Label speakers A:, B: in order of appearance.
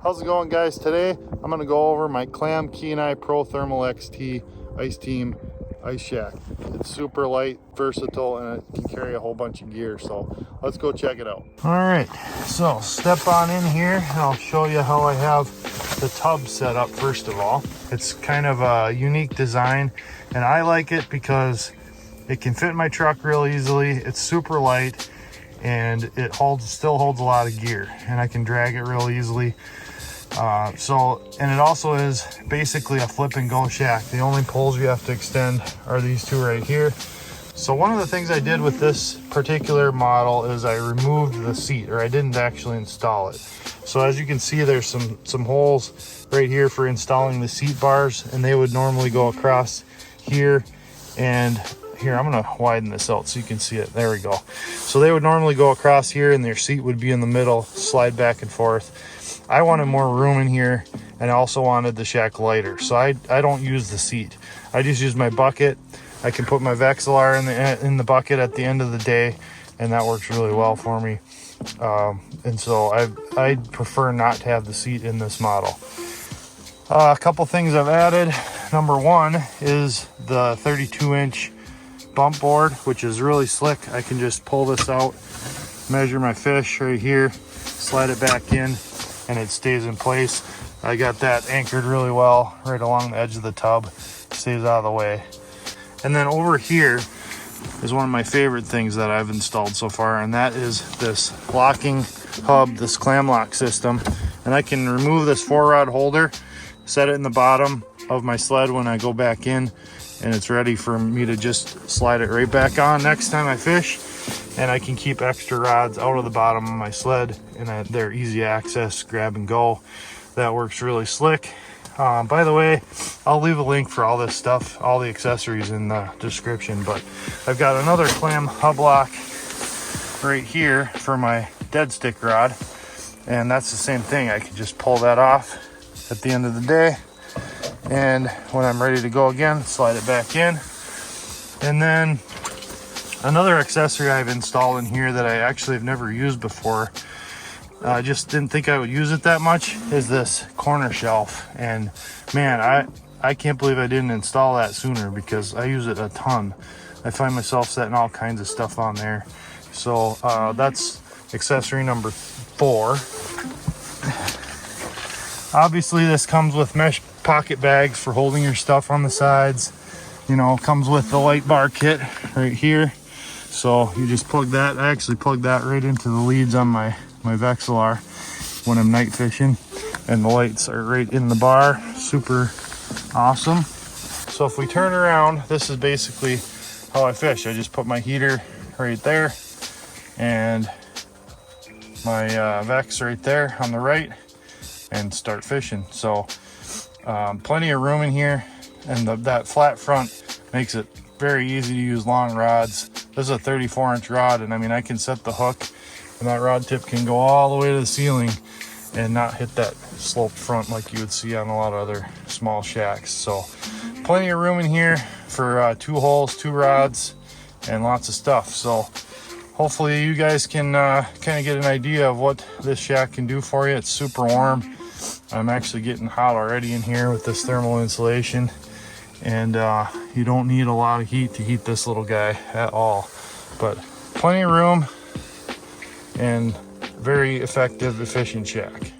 A: How's it going, guys? Today I'm going to go over my Clam Kenai Pro Thermal XT Ice Team Ice Shack. It's super light, versatile, and it can carry a whole bunch of gear, so let's go check it out. All right, so step on in here and I'll show you how I have the tub set up. First of all, it's kind of a unique design and I like it because it can fit in my truck real easily. It's super light and it still holds a lot of gear, and I can drag it real easily. And it also is basically a flip and go shack. The only poles you have to extend are these two right here. So one of the things I did with this particular model is I removed the seat, or I didn't actually install it. So as you can see, there's some holes right here for installing the seat bars, and they would normally go across here and here. I'm gonna widen this out so you can see it. There we go. So they would normally go across here and their seat would be in the middle, slide back and forth. I wanted more room in here, and I also wanted the shack lighter, so I don't use the seat. I just use my bucket. I can put my Vexilar in the bucket at the end of the day, and that works really well for me. And so I prefer not to have the seat in this model. A couple things I've added. Number one is the 32-inch bump board, which is really slick. I can just pull this out, measure my fish right here, slide it back in, and it stays in place. I got that anchored really well right along the edge of the tub, stays out of the way. And then over here is one of my favorite things that I've installed so far, and that is this locking hub, this clam lock system. And I can remove this 4-rod holder, set it in the bottom of my sled when I go back in, and it's ready for me to just slide it right back on next time I fish. And I can keep extra rods out of the bottom of my sled, and they're easy access, grab and go. That works really slick. By the way, I'll leave a link for all this stuff, all the accessories in the description, but I've got another clam hub lock right here for my dead stick rod, and that's the same thing. I can just pull that off at the end of the day, and when I'm ready to go again, slide it back in. And then another accessory I've installed in here that I actually have never used before, I just didn't think I would use it that much, is this corner shelf. And man, I can't believe I didn't install that sooner, because I use it a ton. I find myself setting all kinds of stuff on there. So that's accessory number 4. Obviously this comes with mesh pocket bags for holding your stuff on the sides. You know, comes with the light bar kit right here. So you just plug that. I actually plug that right into the leads on my Vexilar when I'm night fishing, and the lights are right in the bar. Super awesome. So if we turn around, this is basically how I fish. I just put my heater right there and my Vex right there on the right and start fishing. So plenty of room in here, and that flat front makes it very easy to use long rods. This is a 34-inch rod, and I mean, I can set the hook and that rod tip can go all the way to the ceiling and not hit that sloped front like you would see on a lot of other small shacks. So plenty of room in here for 2 holes, 2 rods, and lots of stuff. So hopefully you guys can kind of get an idea of what this shack can do for you. It's super warm. I'm actually getting hot already in here with this thermal insulation, and you don't need a lot of heat to heat this little guy at all. But plenty of room and very effective, efficient shack.